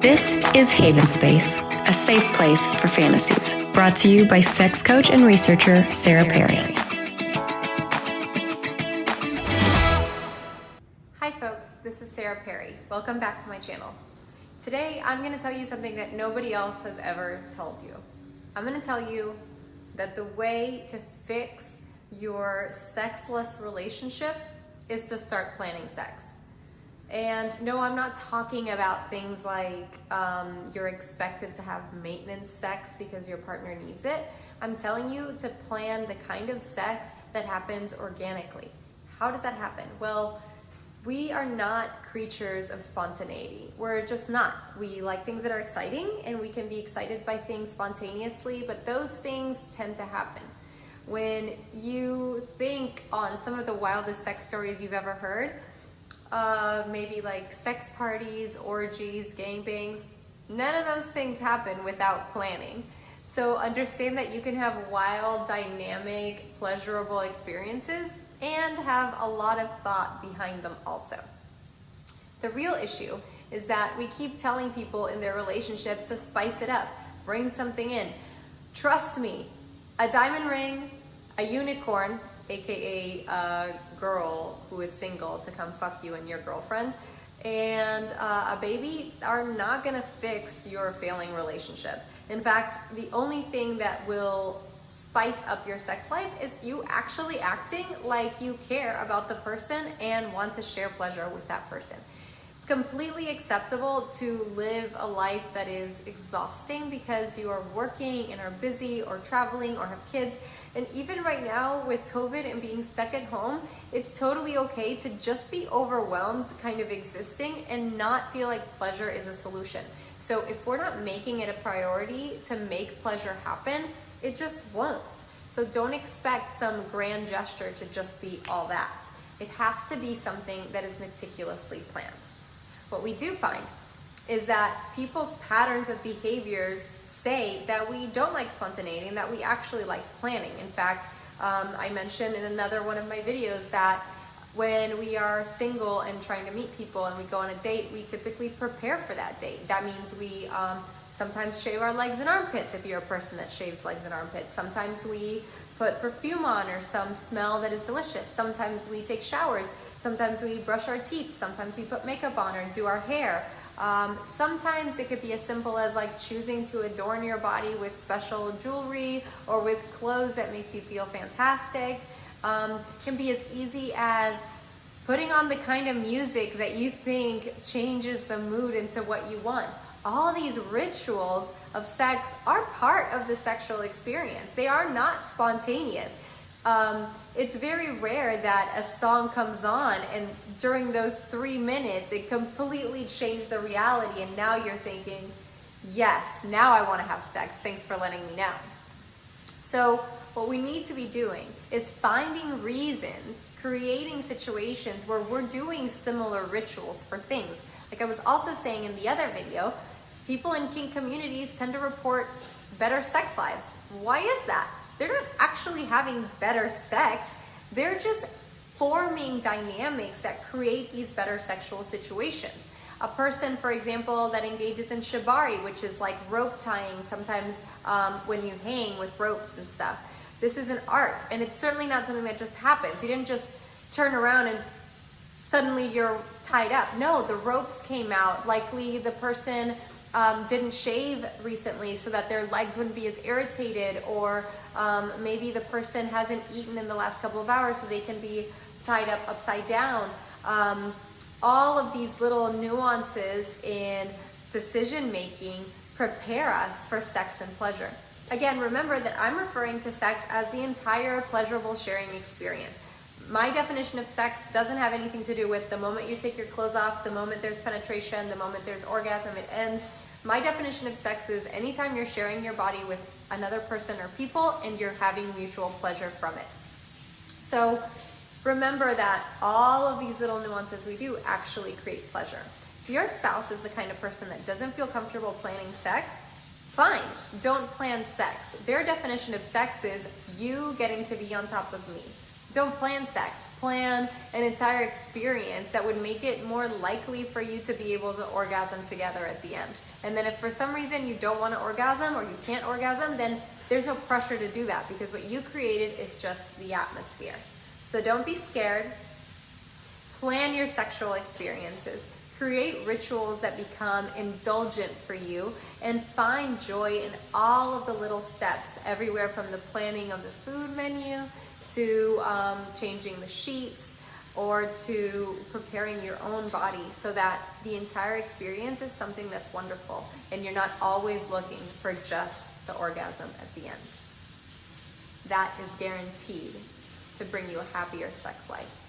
This is Haven Space, a safe place for fantasies, brought to you by sex coach and researcher Sara Perry. Hi folks, this is Sara Perry. Welcome back to my channel. Today I'm going to tell you something that nobody else has ever told you. I'm going to tell you that the way to fix your sexless relationship is to start planning sex. And no, I'm not talking about things like you're expected to have maintenance sex because your partner needs it. I'm telling you to plan the kind of sex that happens organically. How does that happen? Well, we are not creatures of spontaneity. We're just not. We like things that are exciting, and we can be excited by things spontaneously, but those things tend to happen. When you think on some of the wildest sex stories you've ever heard, maybe like sex parties, orgies, gangbangs, none of those things happen without planning. So understand that you can have wild, dynamic, pleasurable experiences and have a lot of thought behind them also. The real issue is that we keep telling people in their relationships to spice it up, bring something in. Trust me, a diamond ring, a unicorn, aka a girl who is single to come fuck you and your girlfriend, and a baby are not gonna fix your failing relationship. In fact, the only thing that will spice up your sex life is you actually acting like you care about the person and want to share pleasure with that person. It's completely acceptable to live a life that is exhausting because you are working and are busy or traveling or have kids. And even right now with COVID and being stuck at home, it's totally okay to just be overwhelmed kind of existing and not feel like pleasure is a solution. So if we're not making it a priority to make pleasure happen, it just won't. So don't expect some grand gesture to just be all that. It has to be something that is meticulously planned. What we do find is that people's patterns of behaviors say that we don't like spontaneity and that we actually like planning. In fact, I mentioned in another one of my videos that when we are single and trying to meet people and we go on a date, we typically prepare for that date. That means we sometimes shave our legs and armpits if you're a person that shaves legs and armpits. Sometimes we put perfume on or some smell that is delicious. Sometimes we take showers. Sometimes we brush our teeth. Sometimes we put makeup on or do our hair. Sometimes it could be as simple as like choosing to adorn your body with special jewelry or with clothes that makes you feel fantastic. Can be as easy as putting on the kind of music that you think changes the mood into what you want. All these rituals of sex are part of the sexual experience. They are not spontaneous. It's very rare that a song comes on and during those 3 minutes, it completely changed the reality and now you're thinking, yes, now I want to have sex. Thanks for letting me know. So what we need to be doing is finding reasons, creating situations where we're doing similar rituals for things. Like I was also saying in the other video, people in kink communities tend to report better sex lives. Why is that? They're not actually having better sex. They're just forming dynamics that create these better sexual situations. A person, for example, that engages in shibari, which is like rope tying, sometimes when you hang with ropes and stuff. This is an art, and it's certainly not something that just happens. You didn't just turn around and suddenly you're tied up. No, the ropes came out. Likely the person didn't shave recently so that their legs wouldn't be as irritated, or maybe the person hasn't eaten in the last couple of hours so they can be tied up upside down. All of these little nuances in decision making prepare us for sex and pleasure. Again, remember that I'm referring to sex as the entire pleasurable sharing experience. My definition of sex doesn't have anything to do with the moment you take your clothes off, the moment there's penetration, the moment there's orgasm, it ends. My definition of sex is anytime you're sharing your body with another person or people and you're having mutual pleasure from it. So remember that all of these little nuances we do actually create pleasure. If your spouse is the kind of person that doesn't feel comfortable planning sex, fine, don't plan sex. Their definition of sex is you getting to be on top of me. Don't plan sex, plan an entire experience that would make it more likely for you to be able to orgasm together at the end. And then if for some reason you don't want to orgasm or you can't orgasm, then there's no pressure to do that because what you created is just the atmosphere. So don't be scared. Plan your sexual experiences. Create rituals that become indulgent for you and find joy in all of the little steps, everywhere from the planning of the food menu to changing the sheets or to preparing your own body so that the entire experience is something that's wonderful and you're not always looking for just the orgasm at the end. That is guaranteed to bring you a happier sex life.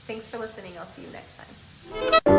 Thanks for listening. I'll see you next time.